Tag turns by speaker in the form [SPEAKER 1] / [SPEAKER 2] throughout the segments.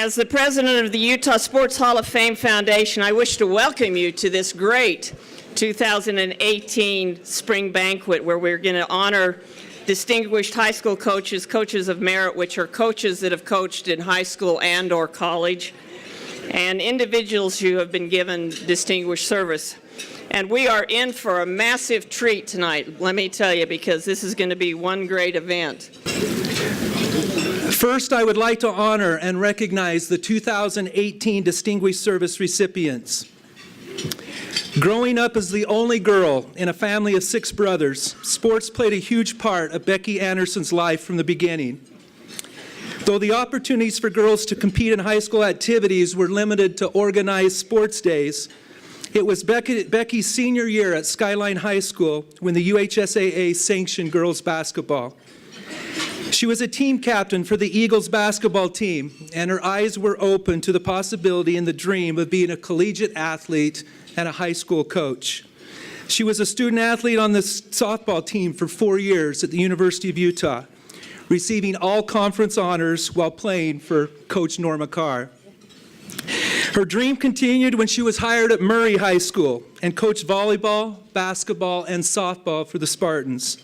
[SPEAKER 1] As the president of the Utah Sports Hall of Fame Foundation, I wish to welcome you to this great 2018 Spring Banquet, where we're going to honor distinguished high school coaches, coaches of merit, which are coaches that have coached in high school and or college, and individuals who have been given distinguished service. And we are in for a massive treat tonight, let me tell you, because this is going to be one great event.
[SPEAKER 2] First, I would like to honor and recognize the 2018 Distinguished Service recipients. Growing up as the only girl in a family of 6 brothers, sports played a huge part of Becky Anderson's life from the beginning. Though the opportunities for girls to compete in high school activities were limited to organized sports days, it was Becky's senior year at Skyline High School when the UHSAA sanctioned girls basketball. She was a team captain for the Eagles basketball team, and her eyes were open to the possibility and the dream of being a collegiate athlete and a high school coach. She was a student athlete on the softball team for 4 years at the University of Utah, receiving all conference honors while playing for Coach Norma Carr. Her dream continued when she was hired at Murray High School and coached volleyball, basketball, and softball for the Spartans.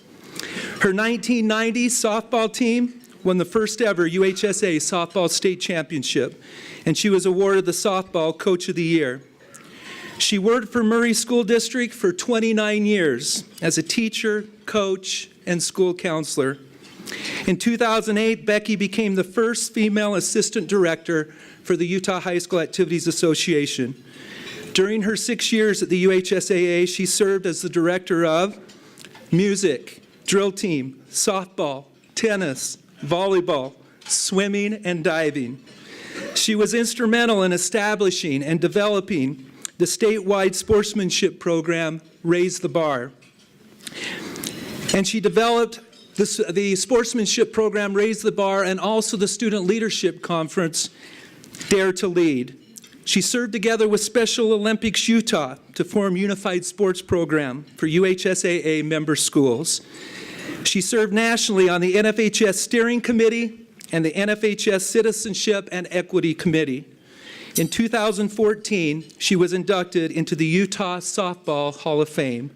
[SPEAKER 2] Her 1990 softball team won the first ever UHSA softball state championship, and she was awarded the softball coach of the year. She worked for Murray School District for 29 years as a teacher, coach, and school counselor. In 2008, Becky became the first female assistant director for the Utah High School Activities Association. During her 6 years at the UHSAA, she served as the director of music, drill team, softball, tennis, volleyball, swimming, and diving. She was instrumental in establishing and developing the statewide sportsmanship program, Raise the Bar. And she developed the sportsmanship program, Raise the Bar, and also the student leadership conference, Dare to Lead. She served together with Special Olympics Utah to form Unified Sports Program for UHSAA member schools. She served nationally on the NFHS Steering Committee and the NFHS Citizenship and Equity Committee. In 2014, she was inducted into the Utah Softball Hall of Fame.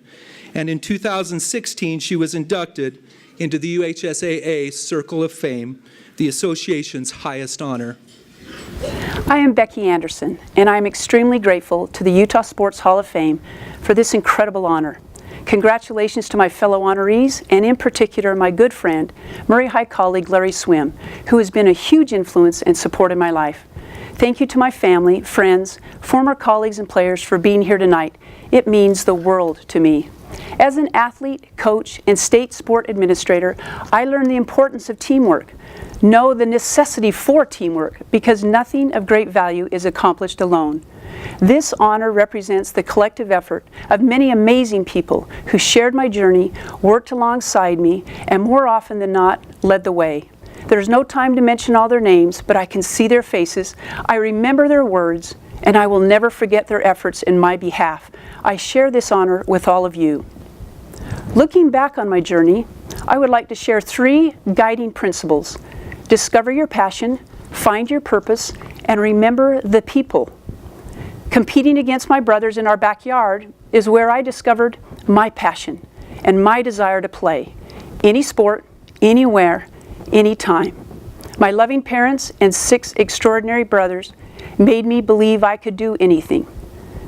[SPEAKER 2] And in 2016, she was inducted into the UHSAA Circle of Fame, the association's highest honor.
[SPEAKER 3] I am Becky Anderson, and I am extremely grateful to the Utah Sports Hall of Fame for this incredible honor. Congratulations to my fellow honorees, and in particular my good friend, Murray High colleague Larry Swim, who has been a huge influence and support in my life. Thank you to my family, friends, former colleagues and players for being here tonight. It means the world to me. As an athlete, coach, and state sport administrator, I learned the importance of teamwork. Know the necessity for teamwork, because nothing of great value is accomplished alone. This honor represents the collective effort of many amazing people who shared my journey, worked alongside me, and more often than not, led the way. There's no time to mention all their names, but I can see their faces, I remember their words, and I will never forget their efforts in my behalf. I share this honor with all of you. Looking back on my journey, I would like to share 3 guiding principles. Discover your passion, find your purpose, and remember the people. Competing against my brothers in our backyard is where I discovered my passion and my desire to play. Any sport, anywhere, anytime. My loving parents and 6 extraordinary brothers made me believe I could do anything.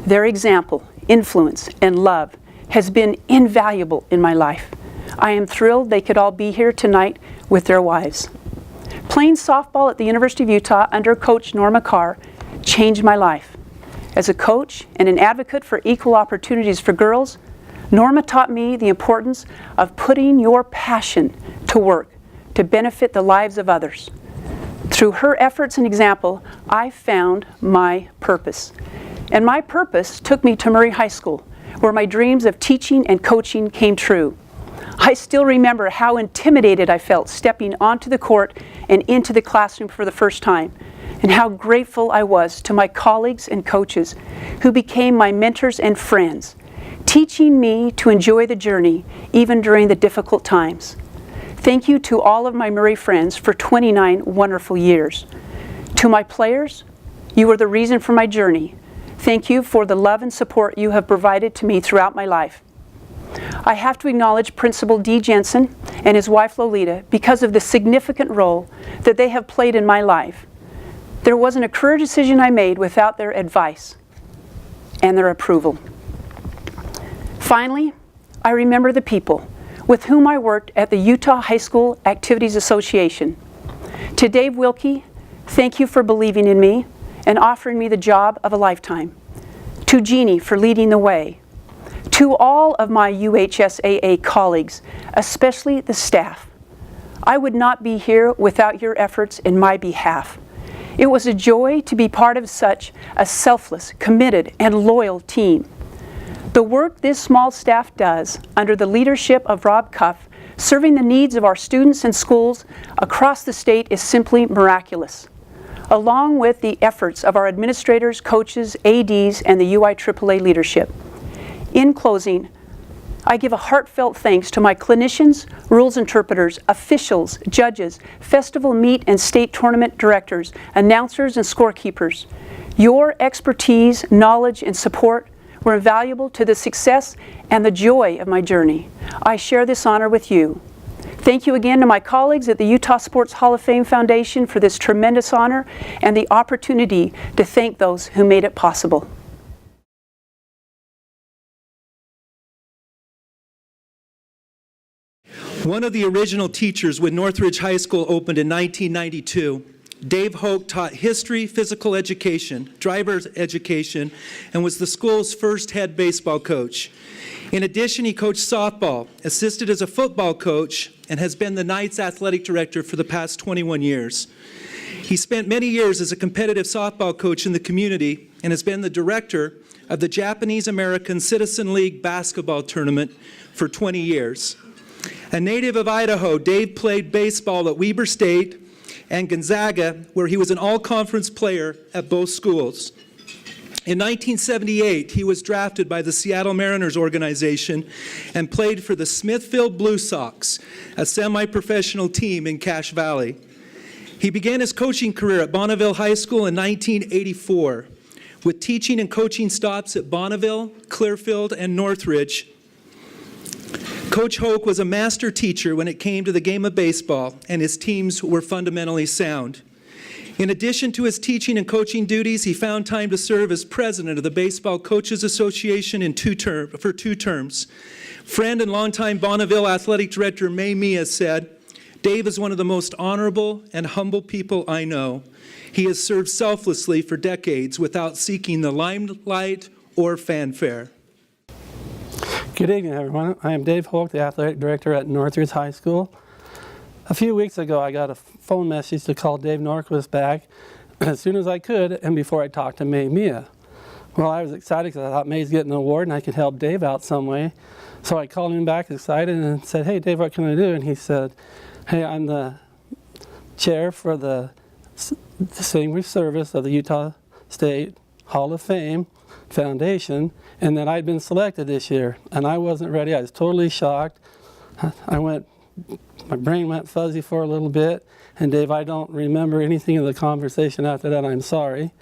[SPEAKER 3] Their example, influence, and love has been invaluable in my life. I am thrilled they could all be here tonight with their wives. Playing softball at the University of Utah under Coach Norma Carr changed my life. As a coach and an advocate for equal opportunities for girls, Norma taught me the importance of putting your passion to work to benefit the lives of others. Through her efforts and example, I found my purpose. And my purpose took me to Murray High School, where my dreams of teaching and coaching came true. I still remember how intimidated I felt stepping onto the court and into the classroom for the first time, and how grateful I was to my colleagues and coaches who became my mentors and friends, teaching me to enjoy the journey even during the difficult times. Thank you to all of my Murray friends for 29 wonderful years. To my players, you are the reason for my journey. Thank you for the love and support you have provided to me throughout my life. I have to acknowledge Principal D. Jensen and his wife Lolita because of the significant role that they have played in my life. There wasn't a career decision I made without their advice and their approval. Finally, I remember the people with whom I worked at the Utah High School Activities Association. To Dave Wilkie, thank you for believing in me and offering me the job of a lifetime. To Jeannie for leading the way. To all of my UHSAA colleagues, especially the staff. I would not be here without your efforts in my behalf. It was a joy to be part of such a selfless, committed, and loyal team. The work this small staff does under the leadership of Rob Cuff, serving the needs of our students and schools across the state is simply miraculous, along with the efforts of our administrators, coaches, ADs, and the UIAAA leadership. In closing, I give a heartfelt thanks to my clinicians, rules interpreters, officials, judges, festival meet and state tournament directors, announcers, and scorekeepers. Your expertise, knowledge, and support were invaluable to the success and the joy of my journey. I share this honor with you. Thank you again to my colleagues at the Utah Sports Hall of Fame Foundation for this tremendous honor and the opportunity to thank those who made it possible.
[SPEAKER 2] One of the original teachers when Northridge High School opened in 1992, Dave Hoch taught history, physical education, driver's education, and was the school's first head baseball coach. In addition, he coached softball, assisted as a football coach, and has been the Knights athletic director for the past 21 years. He spent many years as a competitive softball coach in the community and has been the director of the Japanese American Citizen League basketball tournament for 20 years. A native of Idaho, Dave played baseball at Weber State and Gonzaga, where he was an all-conference player at both schools. In 1978, he was drafted by the Seattle Mariners organization and played for the Smithfield Blue Sox, a semi-professional team in Cache Valley. He began his coaching career at Bonneville High School in 1984, with teaching and coaching stops at Bonneville, Clearfield, and Northridge. Coach Hoch was a master teacher when it came to the game of baseball, and his teams were fundamentally sound. In addition to his teaching and coaching duties, he found time to serve as president of the Baseball Coaches Association for 2 terms. Friend and longtime Bonneville athletic director May Mia said, "Dave is one of the most honorable and humble people I know. He has served selflessly for decades without seeking the limelight or fanfare."
[SPEAKER 4] Good evening, everyone. I am Dave Hoch, the athletic director at Northridge High School. A few weeks ago, I got a phone message to call Dave Norquist back as soon as I could and before I talked to May Mia. Well, I was excited because I thought May's getting an award and I could help Dave out some way. So I called him back excited and said, "Hey, Dave, what can I do?" And he said, "Hey, I'm the chair for the Distinguished Service of the Utah State Hall of Fame Foundation, and that I'd been selected this year." And I wasn't ready. I was totally shocked. My brain went fuzzy for a little bit. And Dave, I don't remember anything in the conversation after that. I'm sorry.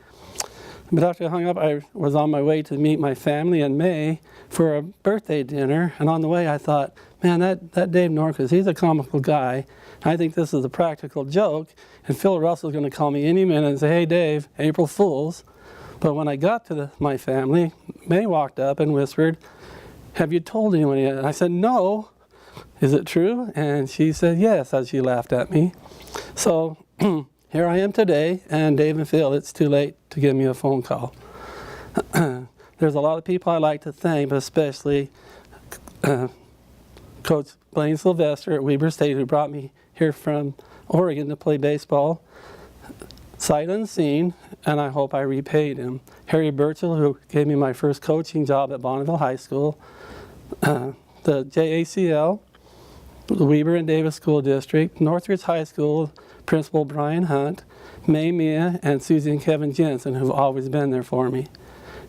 [SPEAKER 4] But after I hung up, I was on my way to meet my family in May for a birthday dinner. And on the way, I thought, man, that Dave Norquist, he's a comical guy. I think this is a practical joke. And Phil Russell's going to call me any minute and say, "Hey, Dave, April Fools." But when I got to my family, May walked up and whispered, "Have you told anyone yet?" And I said, "No. Is it true?" And she said, "Yes," as she laughed at me. So here I am today, and Dave and Phil, it's too late to give me a phone call. There's a lot of people I like to thank, but especially Coach Blaine Sylvester at Weber State, who brought me here from Oregon to play baseball, sight unseen, and I hope I repaid him. Harry Burchell, who gave me my first coaching job at Bonneville High School, the JACL, the Weber and Davis School District, Northridge High School, Principal Brian Hunt, May Mia, and Susie and Kevin Jensen, who've always been there for me.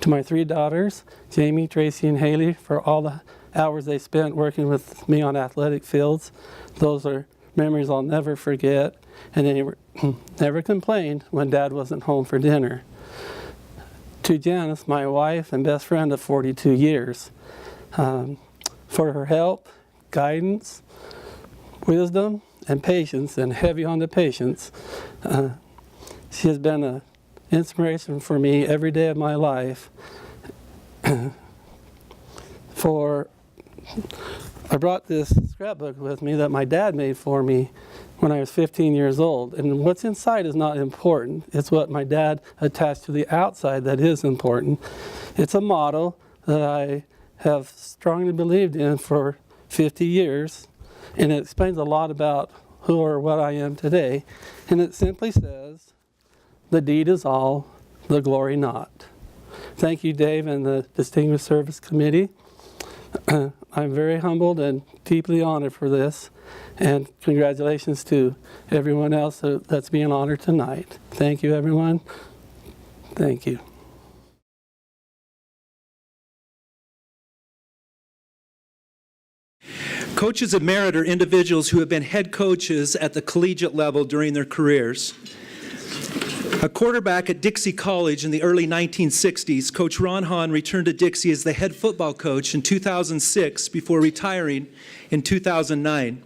[SPEAKER 4] To my 3 daughters, Jamie, Tracy, and Haley, for all the hours they spent working with me on athletic fields. Those are memories I'll never forget. and they never complained when Dad wasn't home for dinner. To Janice, my wife and best friend of 42 years, for her help, guidance, wisdom, and patience, and heavy on the patience. She has been an inspiration for me every day of my life. I brought this scrapbook with me that my dad made for me when I was 15 years old. And what's inside is not important. It's what my dad attached to the outside that is important. It's a motto that I have strongly believed in for 50 years. And it explains a lot about who or what I am today. And it simply says, "The deed is all, the glory not." Thank you, Dave, and the Distinguished Service Committee. I'm very humbled and deeply honored for this, and congratulations to everyone else that's being honored tonight. Thank you, everyone. Thank you.
[SPEAKER 2] Coaches of merit are individuals who have been head coaches at the collegiate level during their careers. A quarterback at Dixie College in the early 1960s, Coach Ron Haun returned to Dixie as the head football coach in 2006 before retiring in 2009.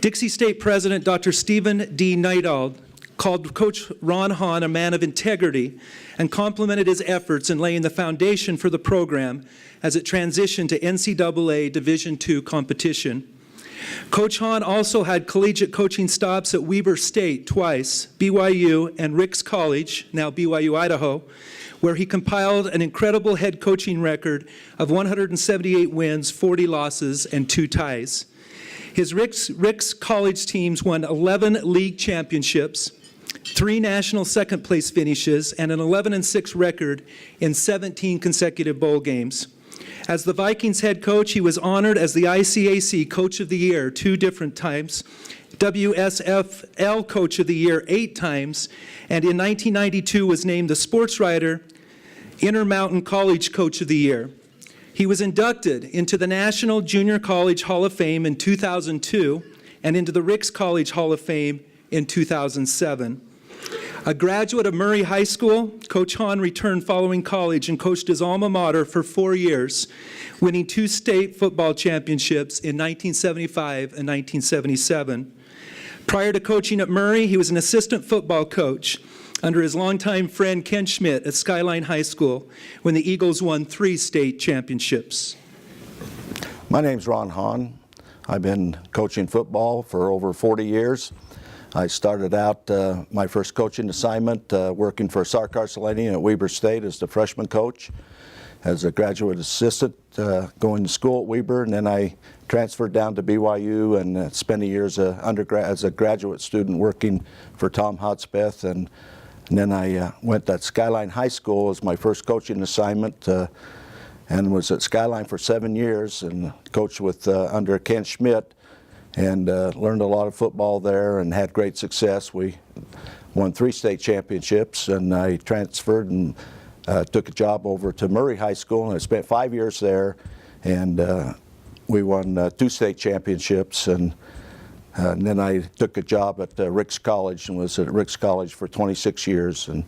[SPEAKER 2] Dixie State President Dr. Stephen D. Neidald called Coach Ron Haun a man of integrity and complimented his efforts in laying the foundation for the program as it transitioned to NCAA Division II competition. Coach Haun also had collegiate coaching stops at Weber State twice, BYU and Ricks College, now BYU Idaho, where he compiled an incredible head coaching record of 178 wins, 40 losses, and 2 ties. His Ricks College teams won 11 league championships, 3 national second-place finishes, and an 11-6 record in 17 consecutive bowl games. As the Vikings head coach, he was honored as the ICAC Coach of the Year 2 different times, WSFL Coach of the Year 8 times, and in 1992 was named the Sports Writer Intermountain College Coach of the Year. He was inducted into the National Junior College Hall of Fame in 2002 and into the Ricks College Hall of Fame in 2007. A graduate of Murray High School, Coach Haun returned following college and coached his alma mater for 4 years, winning 2 state football championships in 1975 and 1977. Prior to coaching at Murray, he was an assistant football coach under his longtime friend Ken Schmidt at Skyline High School when the Eagles won 3 state championships.
[SPEAKER 5] My name's Ron Haun. I've been coaching football for over 40 years. I started out my first coaching assignment working for Sarkar Selenian at Weber State as the freshman coach, as a graduate assistant going to school at Weber, and then I transferred down to BYU and spent a year as a graduate student working for Tom Hotspeth, and then I went at Skyline High School as my first coaching assignment and was at Skyline for 7 years and coached with under Ken Schmidt, and learned a lot of football there and had great success. We won 3 state championships, and I transferred and took a job over to Murray High School, and I spent 5 years there, and we won 2 state championships, and then I took a job at Ricks College and was at Ricks College for 26 years and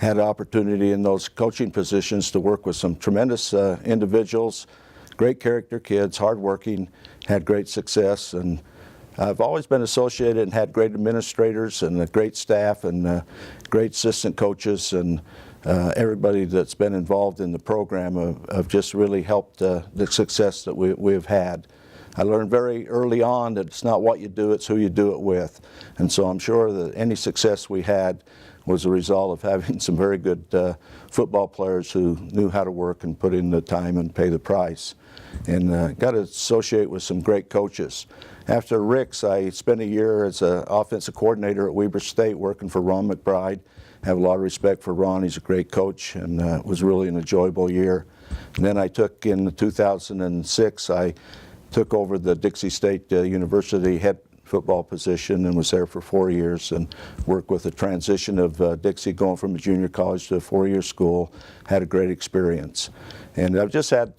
[SPEAKER 5] had an opportunity in those coaching positions to work with some tremendous individuals, great character kids, hardworking, had great success, and I've always been associated and had great administrators and a great staff and great assistant coaches, and everybody that's been involved in the program have just really helped the success that we have had. I learned very early on that it's not what you do, it's who you do it with, and so I'm sure that any success we had was a result of having some very good football players who knew how to work and put in the time and pay the price, and got to associate with some great coaches. After Ricks, I spent a year as an offensive coordinator at Weber State working for Ron McBride. I have a lot of respect for Ron. He's a great coach, and it was really an enjoyable year. And then I took, in 2006, I took over the Dixie State University head football position and was there for 4 years and worked with the transition of Dixie going from a junior college to a 4-year school. Had a great experience. And I've just had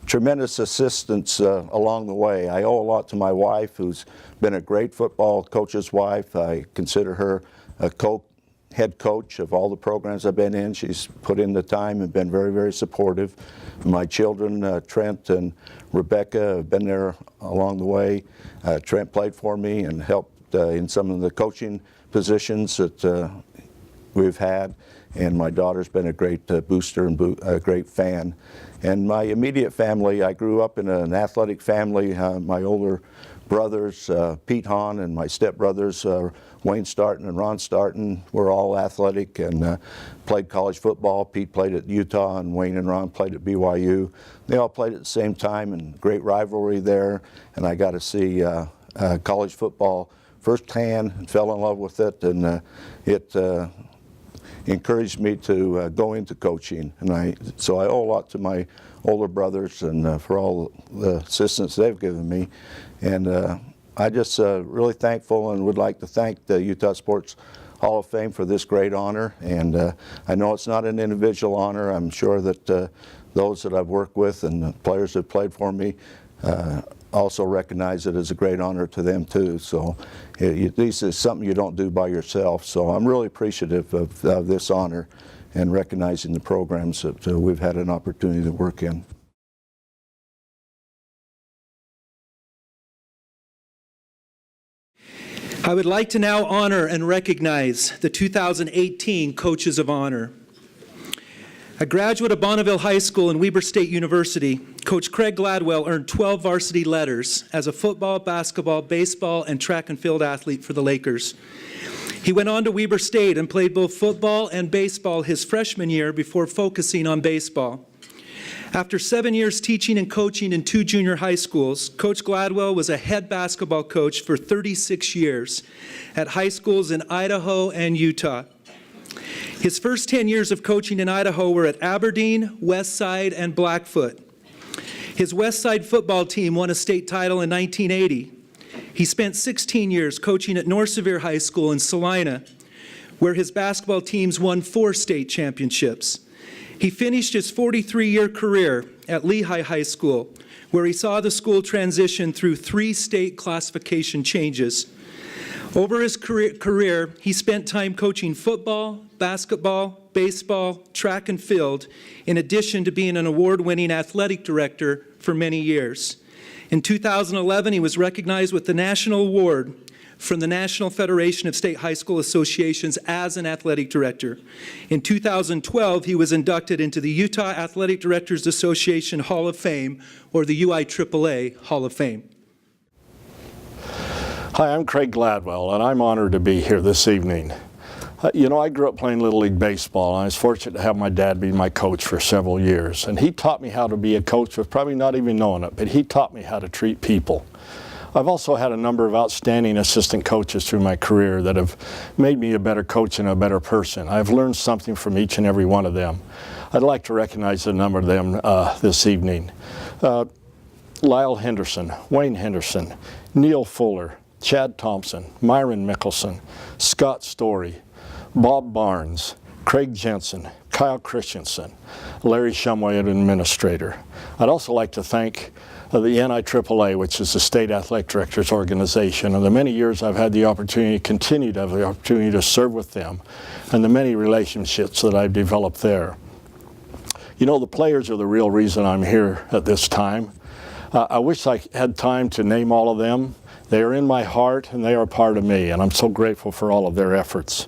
[SPEAKER 5] tremendous assistance along the way. I owe a lot to my wife, who's been a great football coach's wife. I consider her a head coach of all the programs I've been in. She's put in the time and been very, very supportive. My children, Trent and Rebecca, have been there along the way. Trent played for me and helped in some of the coaching positions that we've had. And my daughter's been a great booster and a great fan. And my immediate family, I grew up in an athletic family. My older brothers, Pete Haun, and my stepbrothers, Wayne Starton and Ron Starton, were all athletic and played college football. Pete played at Utah and Wayne and Ron played at BYU. They all played at the same time, and great rivalry there. And I got to see college football firsthand and fell in love with it. And it encouraged me to go into coaching. And so I owe a lot to my older brothers and for all the assistance they've given me. And I just really thankful and would like to thank the Utah Sports Hall of Fame for this great honor. And I know it's not an individual honor. I'm sure that those that I've worked with and the players that played for me also recognize it as a great honor to them too. So this is something you don't do by yourself. So I'm really appreciative of this honor and recognizing the programs that we've had an opportunity to work in.
[SPEAKER 2] I would like to now honor and recognize the 2018 Coaches of Honor. A graduate of Bonneville High School and Weber State University, Coach Craig Gladwell earned 12 varsity letters as a football, basketball, baseball, and track and field athlete for the Lakers. He went on to Weber State and played both football and baseball his freshman year before focusing on baseball. After 7 years teaching and coaching in 2 junior high schools, Coach Gladwell was a head basketball coach for 36 years at high schools in Idaho and Utah. His first 10 years of coaching in Idaho were at Aberdeen, Westside, and Blackfoot. His Westside football team won a state title in 1980. He spent 16 years coaching at North Sevier High School in Salina, where his basketball teams won 4 state championships. He finished his 43-year career at Lehigh High School, where he saw the school transition through 3 state classification changes. Over his career, he spent time coaching football, basketball, baseball, track and field, in addition to being an award-winning athletic director for many years. In 2011, he was recognized with the National Award from the National Federation of State High School Associations as an athletic director. In 2012, he was inducted into the Utah Athletic Directors Association Hall of Fame, or the UIAAA Hall of Fame.
[SPEAKER 6] Hi, I'm Craig Gladwell, and I'm honored to be here this evening. You know, I grew up playing Little League Baseball, and I was fortunate to have my dad be my coach for several years. And he taught me how to be a coach with probably not even knowing it, but he taught me how to treat people. I've also had a number of outstanding assistant coaches through my career that have made me a better coach and a better person. I've learned something from each and every one of them. I'd like to recognize a number of them this evening. Lyle Henderson, Wayne Henderson, Neil Fuller, Chad Thompson, Myron Mickelson, Scott Story, Bob Barnes, Craig Jensen, Kyle Christensen, Larry Shumway, an administrator. I'd also like to thank the NIAAA, which is the State Athletic Directors Organization, and the many years I've had the opportunity, continue to have the opportunity to serve with them, and the many relationships that I've developed there. You know, the players are the real reason I'm here at this time. I wish I had time to name all of them. They are in my heart, and they are a part of me, and I'm so grateful for all of their efforts.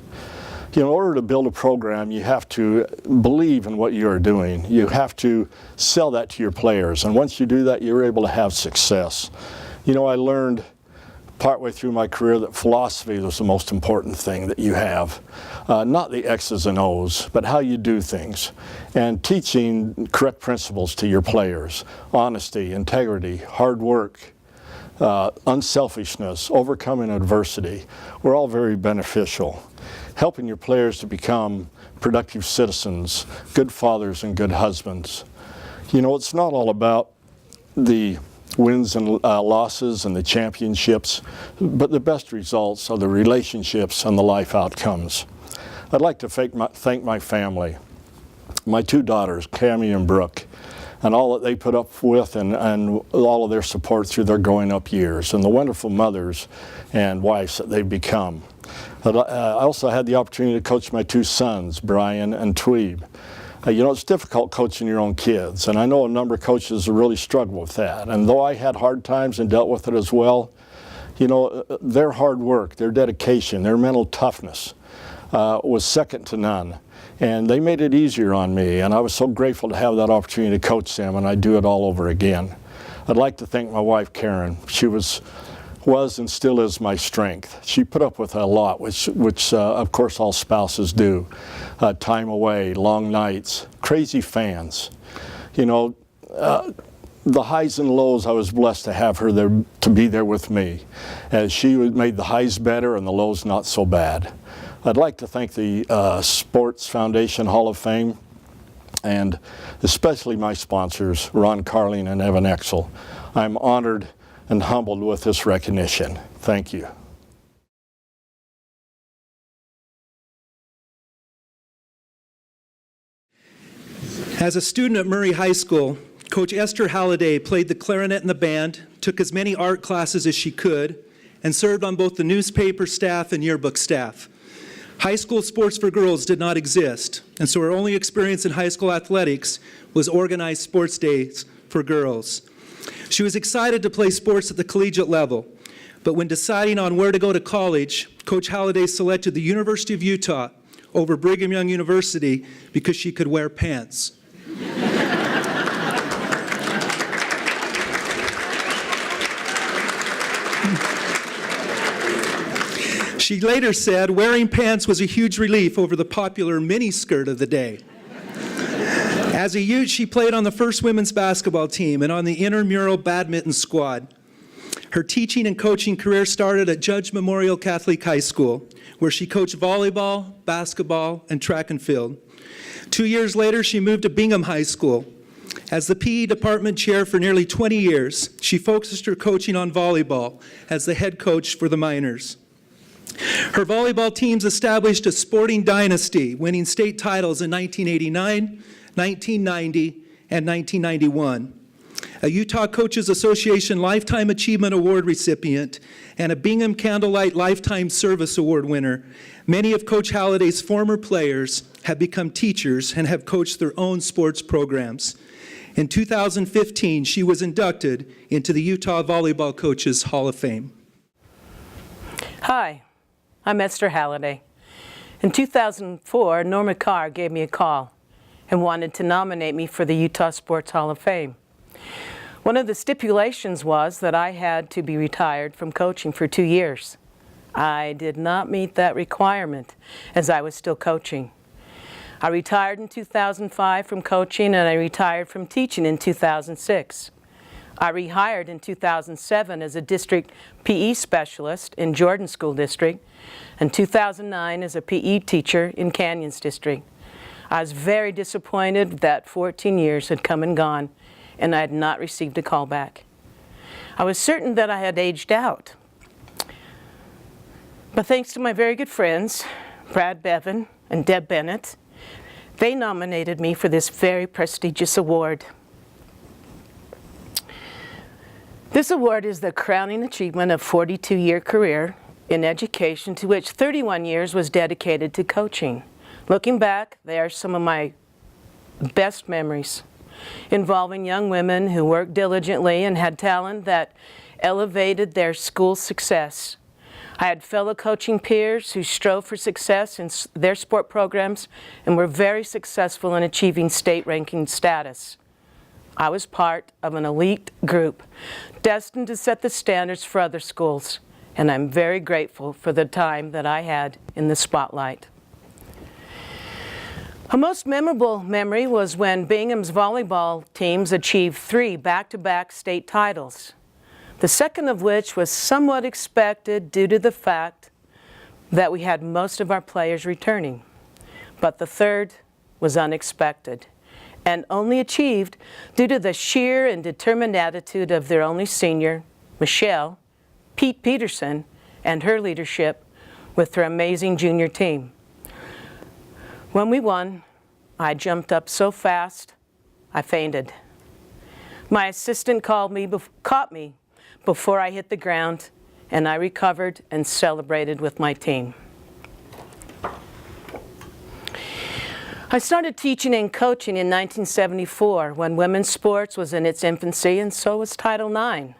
[SPEAKER 6] In order to build a program, you have to believe in what you are doing. You have to sell that to your players, and once you do that, you're able to have success. You know, I learned partway through my career that philosophy was the most important thing that you have. Not the X's and O's, but how you do things, and teaching correct principles to your players. Honesty, integrity, hard work, unselfishness, overcoming adversity were all very beneficial. Helping your players to become productive citizens, good fathers and good husbands. You know, it's not all about the wins and losses and the championships, but the best results are the relationships and the life outcomes. I'd like to thank my family, my 2 daughters, Cammie and Brooke. and all that they put up with and all of their support through their growing up years, and the wonderful mothers and wives that they've become. I also had the opportunity to coach my two sons, Brian and Tweeb. You know, it's difficult coaching your own kids, and I know a number of coaches really struggle with that. And though I had hard times and dealt with it as well, you know, their hard work, their dedication, their mental toughness was second to none. And they made it easier on me, and I was so grateful to have that opportunity to coach them, and I'd do it all over again. I'd like to thank my wife, Karen. She was and still is my strength. She put up with a lot, which of course all spouses do. Time away, long nights, crazy fans. You know, the highs and lows, I was blessed to have her there, to be there with me, as she made the highs better and the lows not so bad. I'd like to thank the Sports Foundation Hall of Fame, and especially my sponsors, Ron Carling and Evan Exel. I'm honored and humbled with this recognition. Thank you.
[SPEAKER 2] As a student at Murray High School, Coach Esther Halliday played the clarinet in the band, took as many art classes as she could, and served on both the newspaper staff and yearbook staff. High school sports for girls did not exist, and so her only experience in high school athletics was organized sports days for girls. She was excited to play sports at the collegiate level, but when deciding on where to go to college, Coach Halliday selected the University of Utah over Brigham Young University because she could wear pants. She later said wearing pants was a huge relief over the popular miniskirt of the day. As a youth, she played on the first women's basketball team and on the intramural badminton squad. Her teaching and coaching career started at Judge Memorial Catholic High School, where she coached volleyball, basketball, and track and field. 2 years later, she moved to Bingham High School. As the PE department chair for nearly 20 years, she focused her coaching on volleyball as the head coach for the Miners. Her volleyball teams established a sporting dynasty, winning state titles in 1989, 1990, and 1991. A Utah Coaches Association Lifetime Achievement Award recipient and a Bingham Candlelight Lifetime Service Award winner, many of Coach Halliday's former players have become teachers and have coached their own sports programs. In 2015, she was inducted into the Utah Volleyball Coaches Hall of Fame.
[SPEAKER 7] Hi, I'm Esther Halliday. In 2004, Norma Carr gave me a call and wanted to nominate me for the Utah Sports Hall of Fame. One of the stipulations was that I had to be retired from coaching for 2 years. I did not meet that requirement as I was still coaching. I retired in 2005 from coaching, and I retired from teaching in 2006. I rehired in 2007 as a district PE specialist in Jordan School District, and 2009 as a PE teacher in Canyons District. I was very disappointed that 14 years had come and gone, and I had not received a call back. I was certain that I had aged out. But thanks to my very good friends, Brad Bevan and Deb Bennett, they nominated me for this very prestigious award. This award is the crowning achievement of a 42-year career in education, to which 31 years was dedicated to coaching. Looking back, they are some of my best memories, involving young women who worked diligently and had talent that elevated their school's success. I had fellow coaching peers who strove for success in their sport programs and were very successful in achieving state ranking status. I was part of an elite group destined to set the standards for other schools, and I'm very grateful for the time that I had in the spotlight. A most memorable memory was when Bingham's volleyball teams achieved 3 back-to-back state titles, the second of which was somewhat expected due to the fact that we had most of our players returning. But the third was unexpected and only achieved due to the sheer and determined attitude of their only senior, Michelle, Pete Peterson, and her leadership with their amazing junior team. When we won, I jumped up so fast, I fainted. My assistant caught me before I hit the ground, and I recovered and celebrated with my team. I started teaching and coaching in 1974 when women's sports was in its infancy, and so was Title IX.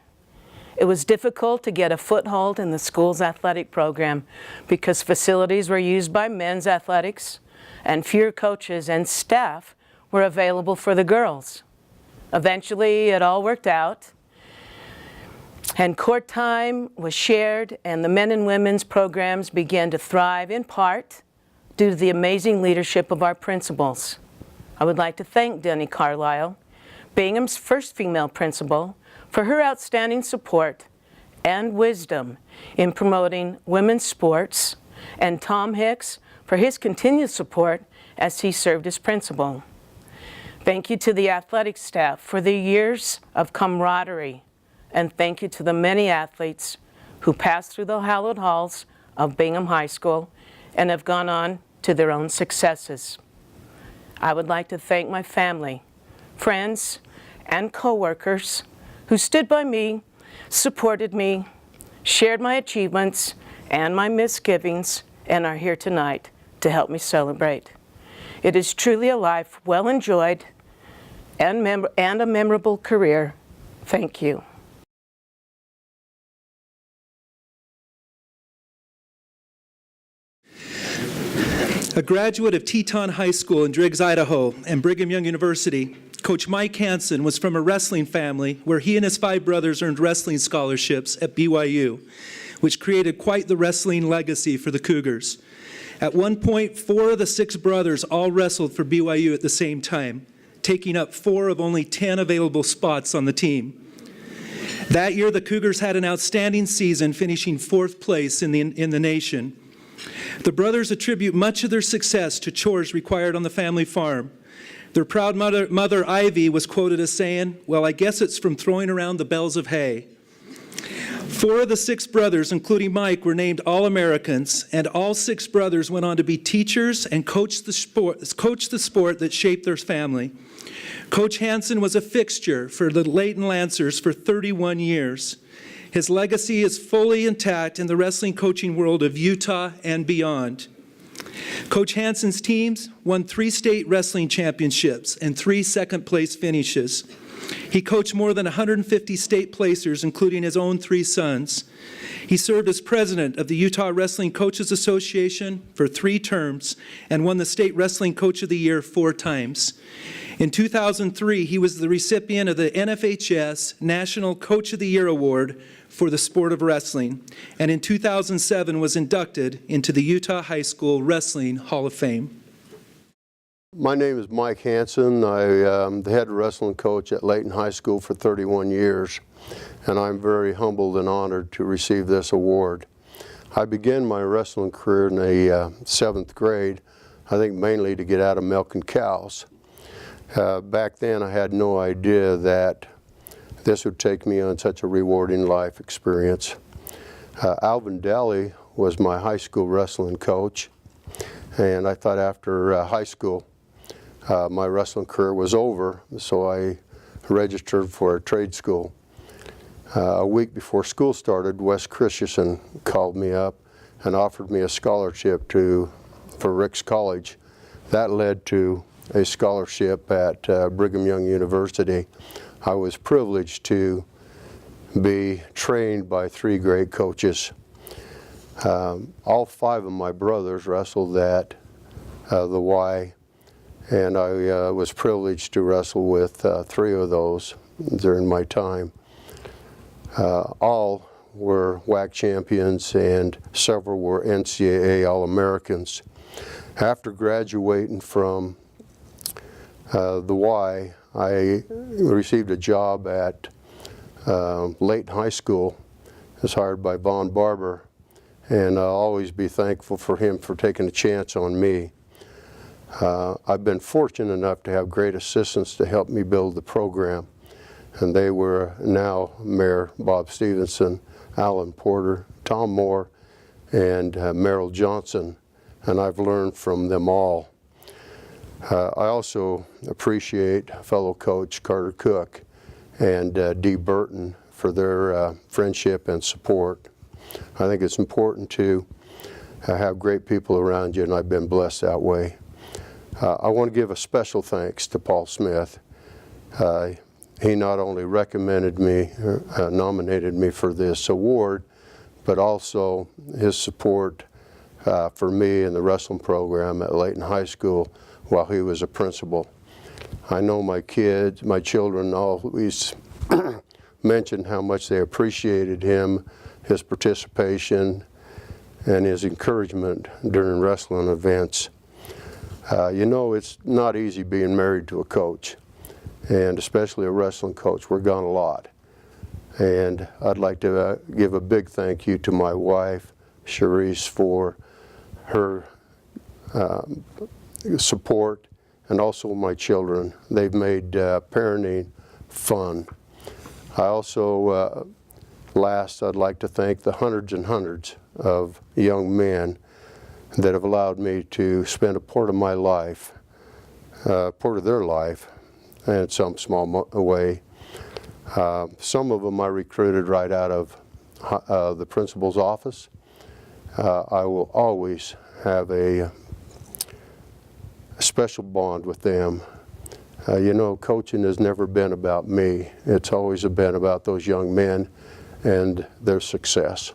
[SPEAKER 7] It was difficult to get a foothold in the school's athletic program because facilities were used by men's athletics and fewer coaches and staff were available for the girls. Eventually, it all worked out, and court time was shared, and the men and women's programs began to thrive in part due to the amazing leadership of our principals. I would like to thank Denny Carlisle, Bingham's first female principal, for her outstanding support and wisdom in promoting women's sports, and Tom Hicks for his continued support as he served as principal. Thank you to the athletic staff for the years of camaraderie, and thank you to the many athletes who passed through the hallowed halls of Bingham High School and have gone on to their own successes. I would like to thank my family, friends, and co-workers who stood by me, supported me, shared my achievements and my misgivings, and are here tonight to help me celebrate. It is truly a life well enjoyed and a memorable career. Thank you.
[SPEAKER 2] A graduate of Teton High School in Driggs, Idaho, and Brigham Young University, Coach Mike Hansen was from a wrestling family where he and his 5 brothers earned wrestling scholarships at BYU, which created quite the wrestling legacy for the Cougars. At one point, 4 of the 6 brothers all wrestled for BYU at the same time, taking up 4 of only 10 available spots on the team. That year, the Cougars had an outstanding season, finishing 4th place in the nation. The brothers attribute much of their success to chores required on the family farm. Their proud mother, Ivy, was quoted as saying, "Well, I guess it's from throwing around the bales of hay." 4 of the 6 brothers, including Mike, were named All-Americans, and all 6 brothers went on to be teachers and coach the sport that shaped their family. Coach Hansen was a fixture for the Layton Lancers for 31 years. His legacy is fully intact in the wrestling coaching world of Utah and beyond. Coach Hansen's teams won 3 state wrestling championships and 3 second-place finishes. He coached more than 150 state placers, including his own 3 sons. He served as president of the Utah Wrestling Coaches Association for 3 terms and won the State Wrestling Coach of the Year 4 times. In 2003, he was the recipient of the NFHS National Coach of the Year Award for the sport of wrestling, and in 2007 was inducted into the Utah High School Wrestling Hall of Fame.
[SPEAKER 8] My name is Mike Hansen. I'm the head wrestling coach at Layton High School for 31 years, and I'm very humbled and honored to receive this award. I began my wrestling career in the 7th grade, I think mainly to get out of milking cows. Back then I had no idea that this would take me on such a rewarding life experience. Alvin Daly was my high school wrestling coach, and I thought after high school my wrestling career was over, so I registered for a trade school. A week before school started, Wes Christensen called me up and offered me a scholarship for Ricks College. That led to a scholarship at Brigham Young University. I was privileged to be trained by 3 great coaches. All 5 of my brothers wrestled at the Y, and I was privileged to wrestle with 3 of those during my time. All were WAC champions and several were NCAA All-Americans. After graduating from the Y, I received a job at Layton High School. I was hired by Von Barber, and I'll always be thankful for him for taking a chance on me. I've been fortunate enough to have great assistants to help me build the program, and they were now Mayor Bob Stevenson, Alan Porter, Tom Moore, and Merrill Johnson, and I've learned from them all. I also appreciate fellow coach Carter Cook and Dee Burton for their friendship and support. I think it's important to have great people around you, and I've been blessed that way. I want to give a special thanks to Paul Smith. He not only recommended me, nominated me for this award, but also his support for me and the wrestling program at Layton High School while he was a principal. I know my kids, my children always mentioned how much they appreciated him, his participation, and his encouragement during wrestling events. You know, it's not easy being married to a coach, and especially a wrestling coach. We're gone a lot. And I'd like to give a big thank you to my wife, Charisse, for her support, and also my children. They've made parenting fun. I also, last, I'd like to thank the hundreds and hundreds of young men that have allowed me to spend a part of my life, part of their life, in some small way. Some of them I recruited right out of the principal's office. I will always have a special bond with them. You know, coaching has never been about me. It's always been about those young men and their success,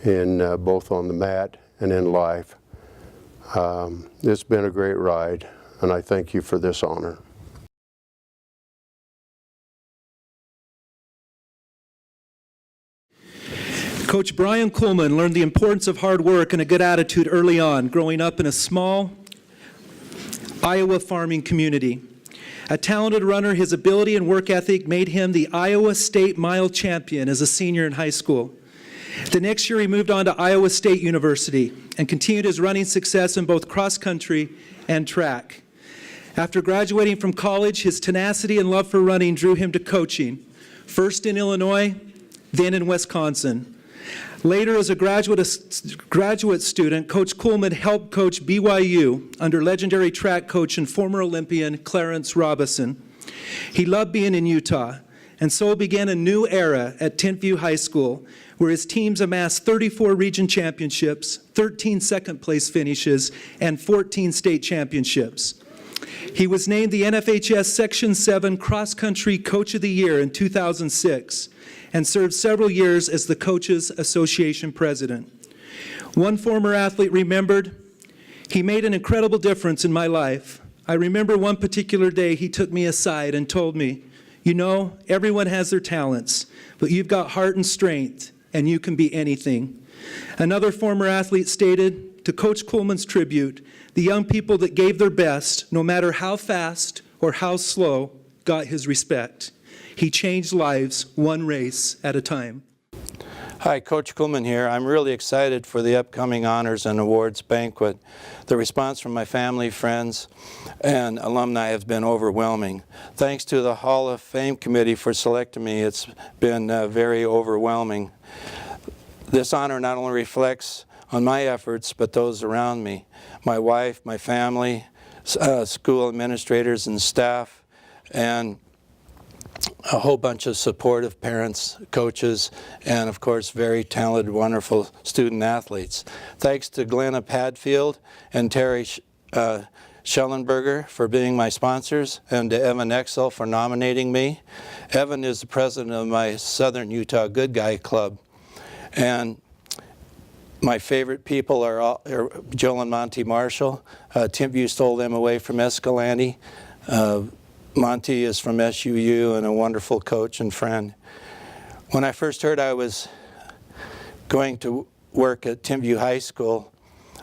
[SPEAKER 8] in both on the mat and in life. It's been a great ride, and I thank you for this honor.
[SPEAKER 2] Coach Brian Kuhlmann learned the importance of hard work and a good attitude early on, growing up in a small Iowa farming community. A talented runner, his ability and work ethic made him the Iowa State Mile Champion as a senior in high school. The next year he moved on to Iowa State University and continued his running success in both cross country and track. After graduating from college, his tenacity and love for running drew him to coaching, first in Illinois, then in Wisconsin. Later, as a graduate student, Coach Kuhlmann helped coach BYU under legendary track coach and former Olympian Clarence Robinson. He loved being in Utah, and so began a new era at Tentview High School, where his teams amassed 34 region championships, 13 second-place finishes, and 14 state championships. He was named the NFHS Section 7 Cross Country Coach of the Year in 2006, and served several years as the Coaches Association president. One former athlete remembered, "He made an incredible difference in my life. I remember one particular day he took me aside and told me, 'You know, everyone has their talents, but you've got heart and strength, and you can be anything.'" Another former athlete stated, to Coach Kuhlmann's tribute, "The young people that gave their best, no matter how fast or how slow, got his respect. He changed lives one race at a time."
[SPEAKER 9] Hi, Coach Kuhlmann here. I'm really excited for the upcoming honors and awards banquet. The response from my family, friends, and alumni has been overwhelming. Thanks to the Hall of Fame committee for selecting me, it's been very overwhelming. This honor not only reflects on my efforts, but those around me. My wife, my family, school administrators and staff, and a whole bunch of supportive parents, coaches, and of course very talented, wonderful student athletes. Thanks to Glenna Padfield and Terry Schellenberger for being my sponsors, and to Evan Exel for nominating me. Evan is the president of my Southern Utah Good Guy Club. And my favorite people are Joel and Monty Marshall. Tentview stole them away from Escalante. Monty is from SUU and a wonderful coach and friend. When I first heard I was going to work at Tentview High School,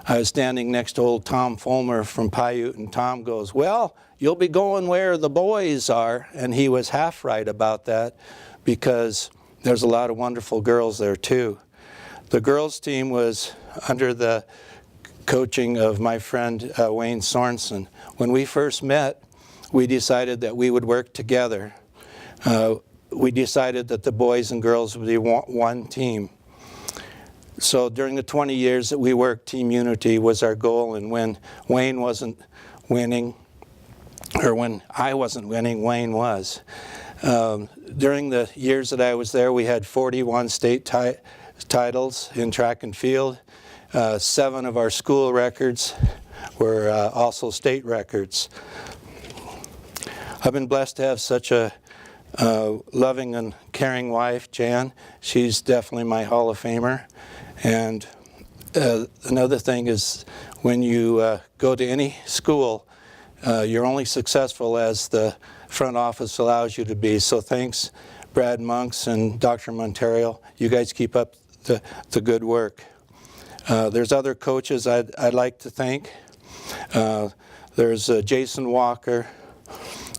[SPEAKER 9] I was standing next to old Tom Fulmer from Paiute, and Tom goes, "Well, you'll be going where the boys are." And he was half right about that, because there's a lot of wonderful girls there too. The girls team was under the coaching of my friend Wayne Sorensen. When we first met, we decided that we would work together. We decided that the boys and girls would be one team. So during the 20 years that we worked, team unity was our goal, and when Wayne wasn't winning, or when I wasn't winning, Wayne was. during the years that I was there, we had 41 state titles in track and field. 7 of our school records were also state records. I've been blessed to have such a loving and caring wife, Jan. She's definitely my Hall of Famer. And another thing is, when you go to any school, you're only successful as the front office allows you to be. So thanks, Brad Monks and Dr. Montario. You guys keep up the good work. There's other coaches I'd like to thank. There's Jason Walker,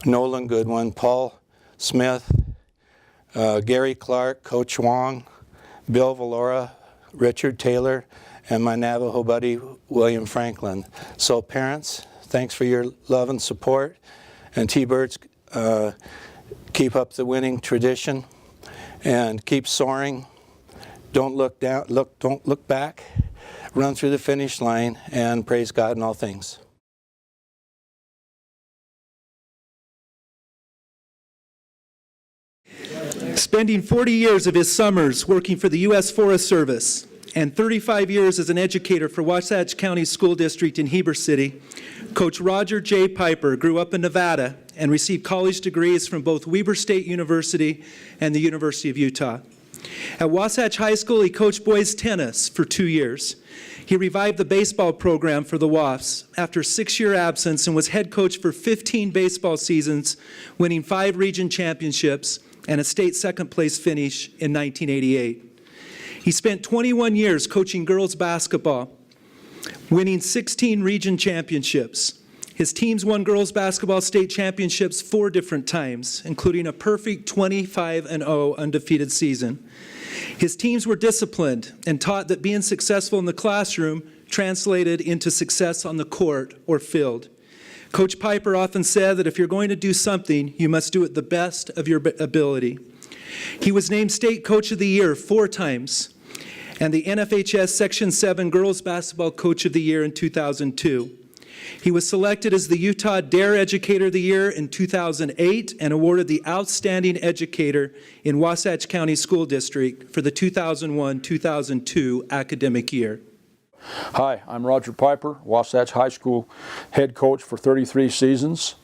[SPEAKER 9] Nolan Goodwin, Paul Smith, Gary Clark, Coach Wong, Bill Valora, Richard Taylor, and my Navajo buddy, William Franklin. So parents, thanks for your love and support. And T-Birds, keep up the winning tradition and keep soaring. Don't look down, don't look back. Run through the finish line and praise God in all things.
[SPEAKER 2] Spending 40 years of his summers working for the U.S. Forest Service and 35 years as an educator for Wasatch County School District in Heber City, Coach Roger J. Pyper grew up in Nevada and received college degrees from both Weber State University and the University of Utah. At Wasatch High School, he coached boys tennis for 2 years. He revived the baseball program for the Woffs after a 6-year absence and was head coach for 15 baseball seasons, winning 5 region championships and a state second-place finish in 1988. He spent 21 years coaching girls basketball, winning 16 region championships. His teams won girls basketball state championships 4 different times, including a perfect 25-0 undefeated season. His teams were disciplined and taught that being successful in the classroom translated into success on the court or field. Coach Pyper often said that if you're going to do something, you must do it the best of your ability. He was named State Coach of the Year 4 times and the NFHS Section 7 Girls Basketball Coach of the Year in 2002. He was selected as the Utah Dare Educator of the Year in 2008 and awarded the Outstanding Educator in Wasatch County School District for the 2001-2002 academic year.
[SPEAKER 10] Hi, I'm Roger Pyper, Wasatch High School head coach for 33 seasons.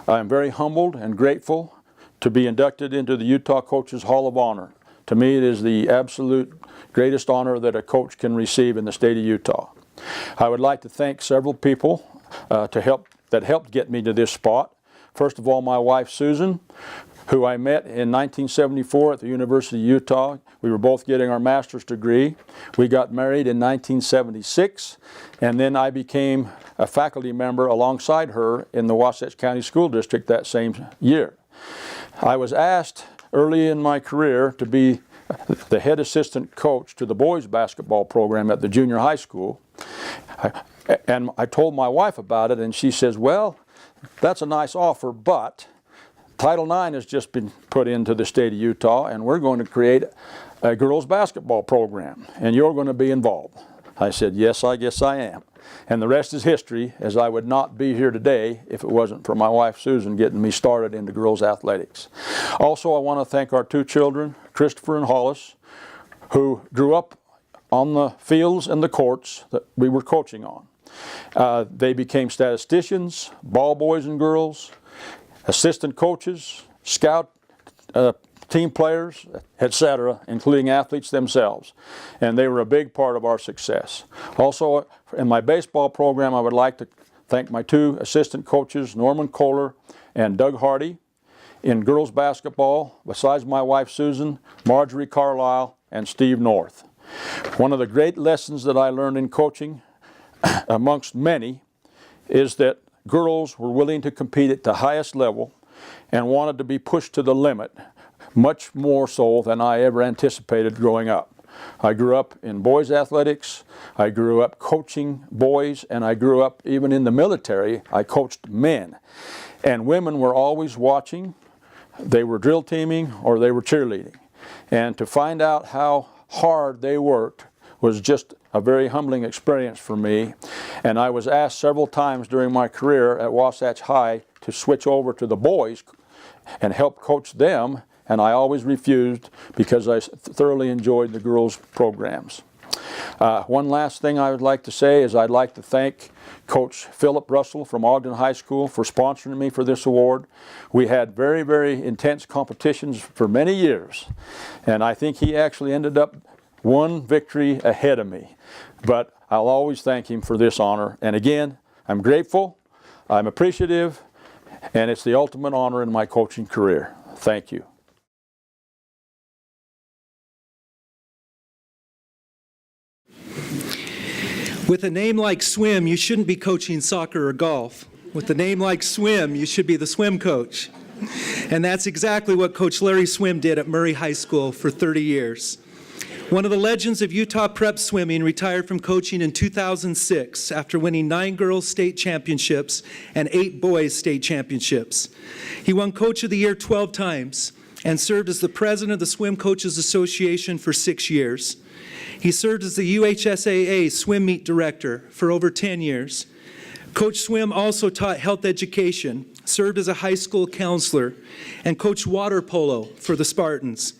[SPEAKER 10] I am very humbled and grateful to be inducted into the Utah Coaches Hall of Honor. To me, it is the absolute greatest honor that a coach can receive in the state of Utah. I would like to thank several people that helped get me to this spot. First of all, my wife Susan, who I met in 1974 at the University of Utah. We were both getting our master's degree. We got married in 1976, and then I became a faculty member alongside her in the Wasatch County School District that same year. I was asked early in my career to be the head assistant coach to the boys basketball program at the junior high school. And I told my wife about it, and she says, well, that's a nice offer, but Title IX has just been put into the state of Utah, and we're going to create a girls basketball program, and you're going to be involved. I said, yes, I guess I am. And the rest is history, as I would not be here today if it wasn't for my wife Susan getting me started into girls athletics. Also, I want to thank our 2 children, Christopher and Hollis, who grew up on the fields and the courts that we were coaching on. They became statisticians, ball boys and girls, assistant coaches, scout team players, etc., including athletes themselves. And they were a big part of our success. Also, in my baseball program, I would like to thank my 2 assistant coaches, Norman Kohler and Doug Hardy. In girls basketball, besides my wife Susan, Marjorie Carlisle and Steve North. One of the great lessons that I learned in coaching, amongst many, is that girls were willing to compete at the highest level and wanted to be pushed to the limit, much more so than I ever anticipated growing up. I grew up in boys athletics, I grew up coaching boys, and I grew up even in the military. I coached men. And women were always watching. They were drill teaming or they were cheerleading. And to find out how hard they worked was just a very humbling experience for me. And I was asked several times during my career at Wasatch High to switch over to the boys and help coach them. and I always refused because I thoroughly enjoyed the girls' programs. One last thing I would like to say is I'd like to thank Coach Philip Russell from Ogden High School for sponsoring me for this award. We had very, very intense competitions for many years, and I think he actually ended up one victory ahead of me. But I'll always thank him for this honor. And again, I'm grateful, I'm appreciative, and it's the ultimate honor in my coaching career. Thank you.
[SPEAKER 2] With a name like Swim, you shouldn't be coaching soccer or golf. With a name like Swim, you should be the swim coach. And that's exactly what Coach Larry Swim did at Murray High School for 30 years. One of the legends of Utah prep swimming retired from coaching in 2006 after winning 9 girls state championships and 8 boys state championships. He won Coach of the Year 12 times and served as the president of the Swim Coaches Association for 6 years. He served as the UHSAA swim meet director for over 10 years. Coach Swim also taught health education, served as a high school counselor, and coached water polo for the Spartans.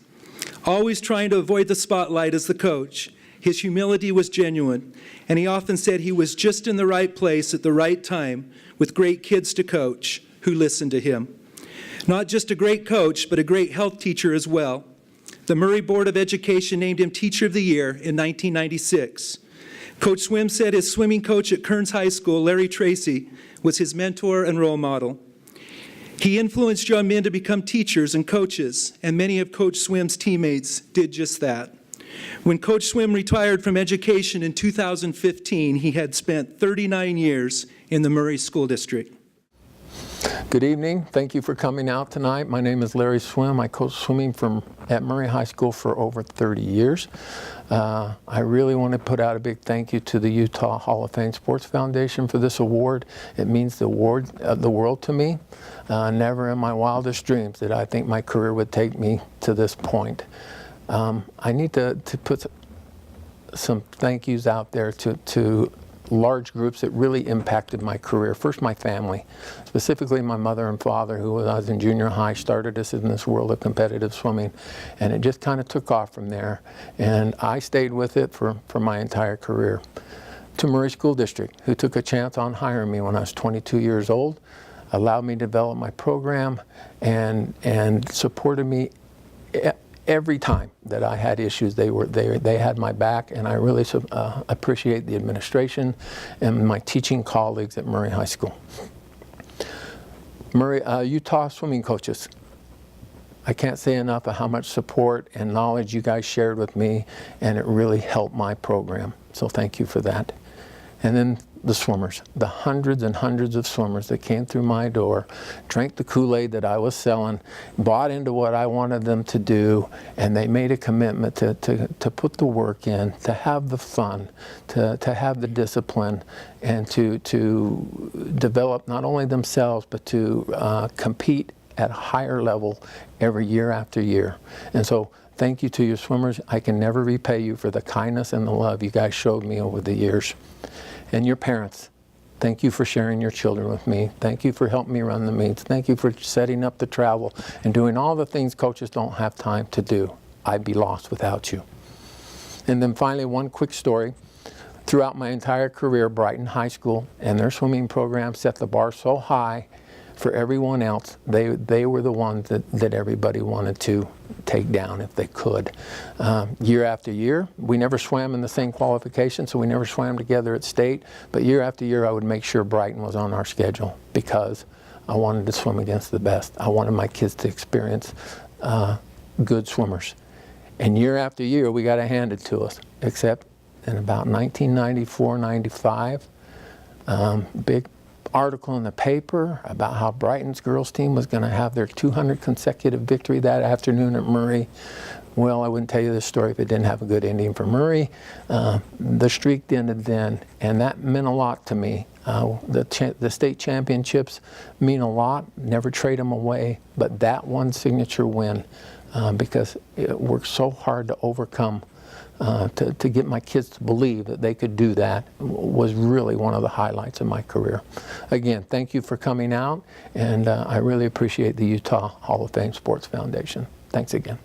[SPEAKER 2] Always trying to avoid the spotlight as the coach, his humility was genuine, and he often said he was just in the right place at the right time with great kids to coach who listened to him. Not just a great coach, but a great health teacher as well. The Murray Board of Education named him Teacher of the Year in 1996. Coach Swim said his swimming coach at Kearns High School, Larry Tracy, was his mentor and role model. He influenced young men to become teachers and coaches, and many of Coach Swim's teammates did just that. When Coach Swim retired from education in 2015, he had spent 39 years in the Murray School District.
[SPEAKER 11] Good evening. Thank you for coming out tonight. My name is Larry Swim. I coached swimming at Murray High School for over 30 years. I really want to put out a big thank you to the Utah Hall of Fame Sports Foundation for this award. It means the world to me. Never in my wildest dreams did I think my career would take me to this point. I need to put some thank yous out there to large groups that really impacted my career. First, my family, specifically my mother and father, who when I was in junior high started us in this world of competitive swimming, and it just kind of took off from there, and I stayed with it for my entire career. To Murray School District, who took a chance on hiring me when I was 22 years old, allowed me to develop my program, and supported me every time that I had issues. They had my back, and I really appreciate the administration and my teaching colleagues at Murray High School. Utah swimming coaches. I can't say enough of how much support and knowledge you guys shared with me, and it really helped my program. So thank you for that. And then the swimmers, the hundreds and hundreds of swimmers that came through my door, drank the Kool-Aid that I was selling, bought into what I wanted them to do, and they made a commitment to put the work in, to have the fun, to have the discipline, and to develop not only themselves, but to compete at a higher level every year after year. And so thank you to your swimmers. I can never repay you for the kindness and the love you guys showed me over the years. And your parents, thank you for sharing your children with me. Thank you for helping me run the meets. Thank you for setting up the travel and doing all the things coaches don't have time to do. I'd be lost without you. And then finally, one quick story. Throughout my entire career, Brighton High School and their swimming program set the bar so high for everyone else. They were the ones that everybody wanted to take down if they could. Year after year, we never swam in the same qualification, so we never swam together at state, but year after year I would make sure Brighton was on our schedule because I wanted to swim against the best. I wanted my kids to experience good swimmers. And year after year we got it handed to us, except in about 1994-95, big article in the paper about how Brighton's girls team was going to have their 200 consecutive victory that afternoon at Murray. Well, I wouldn't tell you this story if it didn't have a good ending for Murray. The streak ended then, and that meant a lot to me. The state championships mean a lot, never trade them away, but that one signature win, because it worked so hard to overcome to get my kids to believe that they could do that was really one of the highlights of my career. Again, thank you for coming out, and I really appreciate the Utah Hall of Fame Sports Foundation. Thanks again.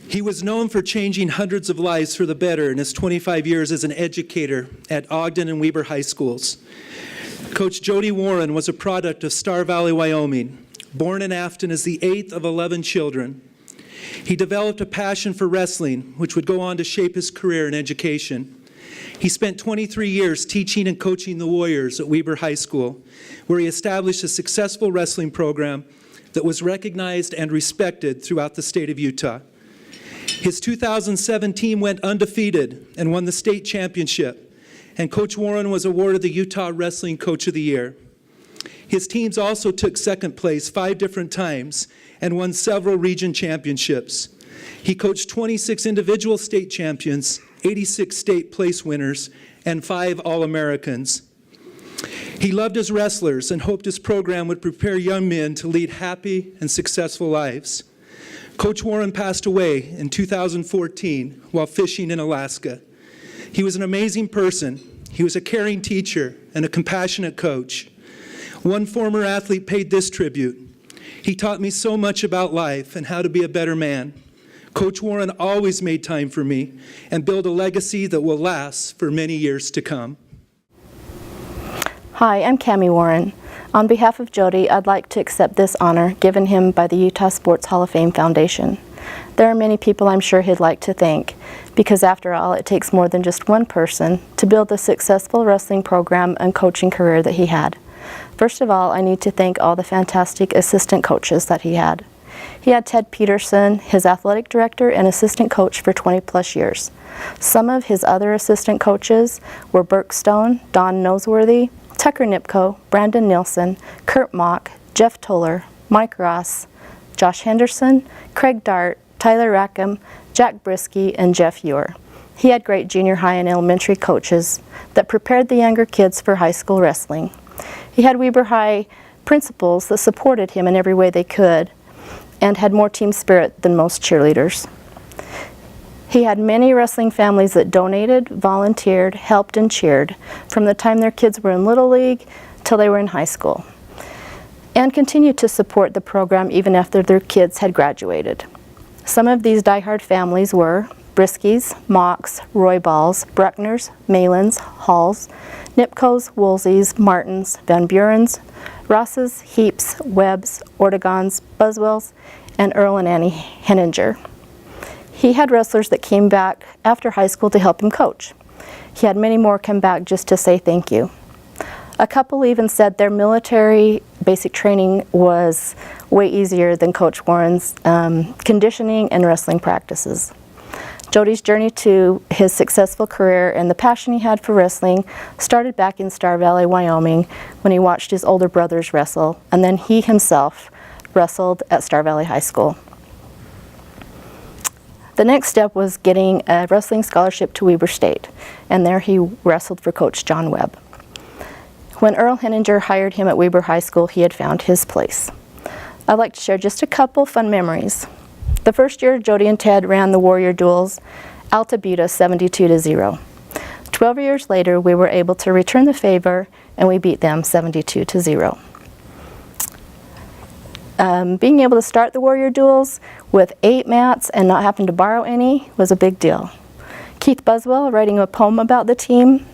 [SPEAKER 2] He was known for changing hundreds of lives for the better in his 25 years as an educator at Ogden and Weber High Schools. Coach Jody Warren was a product of Star Valley, Wyoming. Born in Afton as the 8th of 11 children, he developed a passion for wrestling, which would go on to shape his career in education. He spent 23 years teaching and coaching the Warriors at Weber High School, where he established a successful wrestling program that was recognized and respected throughout the state of Utah. His 2007 team went undefeated and won the state championship, and Coach Warren was awarded the Utah Wrestling Coach of the Year. His teams also took second place 5 different times and won several region championships. He coached 26 individual state champions, 86 state place winners, and 5 All-Americans. He loved his wrestlers and hoped his program would prepare young men to lead happy and successful lives. Coach Warren passed away in 2014 while fishing in Alaska. He was an amazing person. He was a caring teacher and a compassionate coach. One former athlete paid this tribute. He taught me so much about life and how to be a better man. Coach Warren always made time for me and built a legacy that will last for many years to come.
[SPEAKER 12] Hi, I'm Cammie Warren. On behalf of Jody, I'd like to accept this honor given him by the Utah Sports Hall of Fame Foundation. There are many people I'm sure he'd like to thank, because after all, it takes more than just one person to build the successful wrestling program and coaching career that he had. First of all, I need to thank all the fantastic assistant coaches that he had. He had Ted Peterson, his athletic director and assistant coach for 20 plus years. Some of his other assistant coaches were Burke Stone, Don Noseworthy, Tucker Nipko, Brandon Nilsson, Kurt Mock, Jeff Toller, Mike Ross, Josh Henderson, Craig Dart, Tyler Rackham, Jack Brisky, and Jeff Ewer. He had great junior high and elementary coaches that prepared the younger kids for high school wrestling. He had Weber High principals that supported him in every way they could and had more team spirit than most cheerleaders. He had many wrestling families that donated, volunteered, helped, and cheered from the time their kids were in Little League till they were in high school, and continued to support the program even after their kids had graduated. Some of these diehard families were Briskys, Mocks, Royballs, Bruckners, Malins, Halls, Nipkos, Woolseys, Martins, Van Burens, Rosses, Heaps, Webbs, Ortegons, Buswells, and Earl and Annie Henninger. He had wrestlers that came back after high school to help him coach. He had many more come back just to say thank you. A couple even said their military basic training was way easier than Coach Warren's conditioning and wrestling practices. Jody's journey to his successful career and the passion he had for wrestling started back in Star Valley, Wyoming, when he watched his older brothers wrestle, and then he himself wrestled at Star Valley High School. The next step was getting a wrestling scholarship to Weber State, and there he wrestled for Coach John Webb. When Earl Henninger hired him at Weber High School, he had found his place. I'd like to share just a couple fun memories. The first year Jody and Ted ran the Warrior Duels, Alta beat us 72-0. 12 years later, we were able to return the favor, and we beat them 72-0. Being able to start the Warrior Duels with 8 mats and not having to borrow any was a big deal. Keith Buswell writing a poem about the team,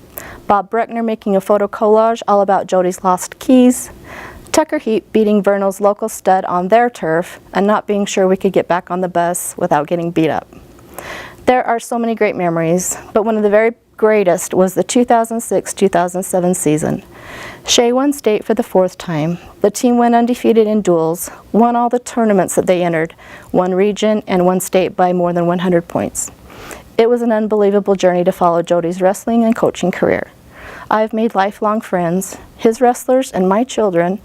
[SPEAKER 12] Bob Bruckner making a photo collage all about Jody's lost keys, Tucker Heap beating Vernal's local stud on their turf and not being sure we could get back on the bus without getting beat up. There are so many great memories, but one of the very greatest was the 2006-2007 season. Shea won state for the 4th time. The team went undefeated in duels, won all the tournaments that they entered, won region, and won state by more than 100 points. It was an unbelievable journey to follow Jody's wrestling and coaching career. I've made lifelong friends. His wrestlers and my children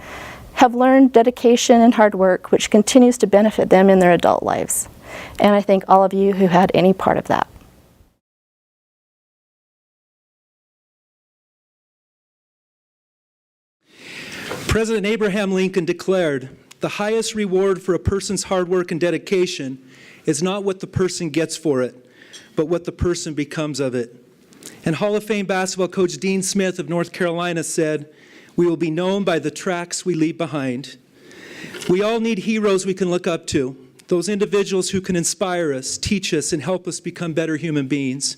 [SPEAKER 12] have learned dedication and hard work, which continues to benefit them in their adult lives. And I thank all of you who had any part of that.
[SPEAKER 2] President Abraham Lincoln declared, "The highest reward for a person's hard work and dedication is not what the person gets for it, but what the person becomes of it." And Hall of Fame basketball coach Dean Smith of North Carolina said, We will be known by the tracks we leave behind. We all need heroes we can look up to, those individuals who can inspire us, teach us, and help us become better human beings.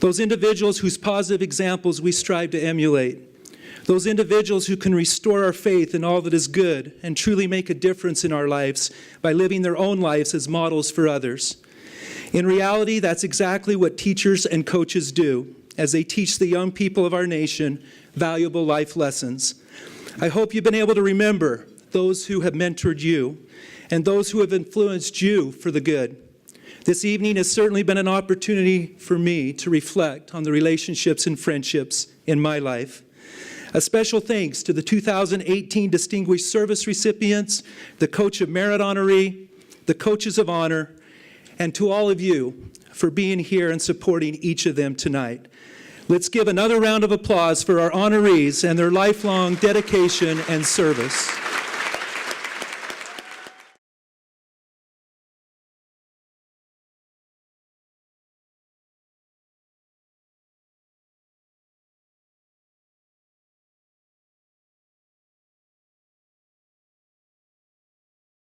[SPEAKER 2] Those individuals whose positive examples we strive to emulate. Those individuals who can restore our faith in all that is good and truly make a difference in our lives by living their own lives as models for others. In reality, that's exactly what teachers and coaches do as they teach the young people of our nation valuable life lessons. I hope you've been able to remember those who have mentored you and those who have influenced you for the good. This evening has certainly been an opportunity for me to reflect on the relationships and friendships in my life. A special thanks to the 2018 Distinguished Service Recipients, the Coach of Merit Honoree, the Coaches of Honor, and to all of you for being here and supporting each of them tonight. Let's give another round of applause for our honorees and their lifelong dedication and service.